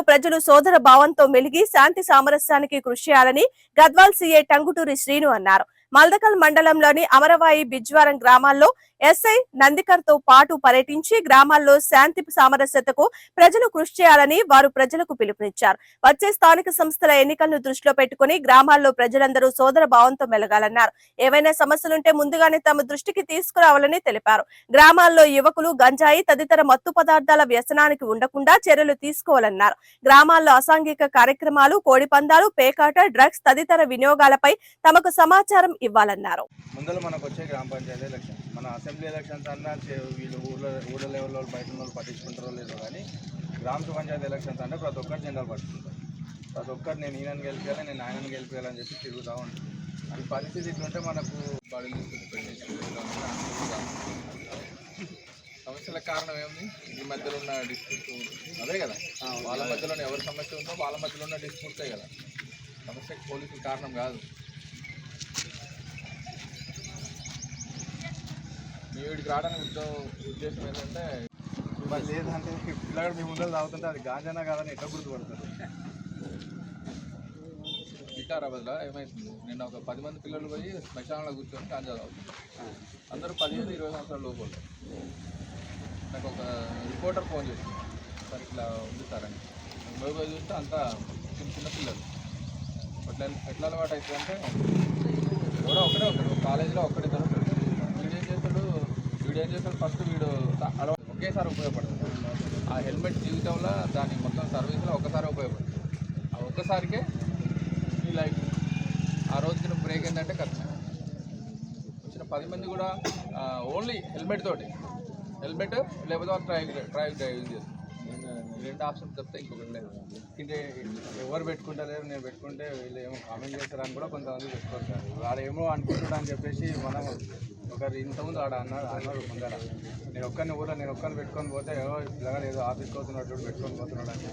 ప్రజలు సోదర భావంతో మెలిగి శాంతి సామరస్యానికి కృషి చేయాలని గద్వాల్ సీఐ టంగుటూరి శ్రీను అన్నారు. మల్దకల్ మండలంలోని అమరవాయి బిజ్వారం గ్రామాల్లో ఎస్ఐ నందికర్ తో పాటు పర్యటించి గ్రామాల్లో శాంతి సామరస్యతకు ప్రజలు కృషి చేయాలని వారు ప్రజలకు పిలుపునిచ్చారు. వచ్చే స్థానిక సంస్థల ఎన్నికలను దృష్టిలో పెట్టుకుని గ్రామాల్లో ప్రజలందరూ సోదర భావంతో మెలగాలన్నారు. ఏవైనా సమస్యలుంటే ముందుగానే తమ దృష్టికి తీసుకురావాలని తెలిపారు. గ్రామాల్లో యువకులు గంజాయి తదితర మత్తు పదార్థాల వ్యసనానికి ఉండకుండా చర్యలు తీసుకోవాలన్నారు. గ్రామాల్లో అసాంఘిక కార్యక్రమాలు, కోడి పందాలు, పేకాట, డ్రగ్స్ తదితర వినియోగాలపై తమకు సమాచారం ఇవ్వాలన్నారు. ముందర మనకు వచ్చే గ్రామ పంచాయతీ ఎలక్షన్, మన అసెంబ్లీ ఎలక్షన్స్ అన్నా వీళ్ళు ఊళ్ళో లెవెల్లో బయట వాళ్ళు పట్టించుకుంటారో లేదో, కానీ గ్రామ పంచాయతీ ఎలక్షన్స్ అంటే ప్రతి ఒక్కరు జెండాలు పట్టుకుంటారు. ప్రతి ఒక్కరు నేను ఈయనని గెలిపేయాలి, నేను ఆయనని గెలిపేయాలని చెప్పి తిరుగుతూ ఉంటాను. ఈ పరిస్థితి ఇట్లుంటే మనకు సమస్యల కారణం ఏముంది? ఈ మధ్యలో ఉన్న డిస్ప్యూట్స్ అదే కదా, వాళ్ళ మధ్యలో ఎవరి సమస్య ఉందో వాళ్ళ మధ్యలో ఉన్న డిస్ప్యూట్సే కదా. సమస్యకు పోలీసులు కారణం కాదు. మీ వీడికి రావడానికి ఉద్దేశం ఏంటంటే, మరి లేదంటే పిల్లగాడు మీ ముందర తాగుతుంటే అది గాంజానా కాదని ఎట్లా గుర్తుపడతారు? వికారాబాద్లో ఏమవుతుంది, నిన్న ఒక 10 మంది పిల్లలు పోయి శ్మశానంలో కూర్చొని గాంజా తాగుతుంది. అందరూ 15-20 సంవత్సరాల లోపల. నాకు ఒక రిపోర్టర్ ఫోన్ చేసింది, సార్ ఇట్లా ఉంది సార్ అని. పోయి చూస్తే అంతా చిన్న పిల్లలు. ఎట్లా అలవాటు అవుతుందంటే, ఎవడో ఒకడే ఉంటాడు కాలేజీలో, ఒక్కడిద్దరు ఉంటాడు. వీడు ఏం చేస్తాడు ఫస్ట్ వీడు అలవాటు ఒకేసారి ఉపయోగపడుతుంది. ఆ హెల్మెట్ జీవితంలో దాని మొత్తం సర్వీస్లో ఒక్కసారి ఉపయోగపడుతుంది. ఆ ఒక్కసారికే ఈ లైఫ్. ఆ రోజుకి నువ్వు బ్రేక్ ఏంటంటే ఖర్చు. వచ్చిన 10 మంది కూడా ఓన్లీ హెల్మెట్ తోటి, హెల్మెట్ లేకపోతే డ్రైవింగ్ చేస్తారు. రెండు ఆప్షన్స్ చెప్తే ఇంకొకటి లేదు. ఇది ఎవరు పెట్టుకుంటలేరు, నేను పెట్టుకుంటే వీళ్ళు ఏమో కామెంట్ చేస్తారని కూడా కొంతమంది పెట్టుకుంటారు. వాడు ఏమో అనుకుంటున్నా అని చెప్పేసి మనం ఒకరు ఇంతకుముందు అన్నారు ముందర, నేను ఒక్కరిని పెట్టుకొని పోతే ఏదో ఆఫీస్కి పోతున్నాడు పెట్టుకొని పోతున్నాడు అని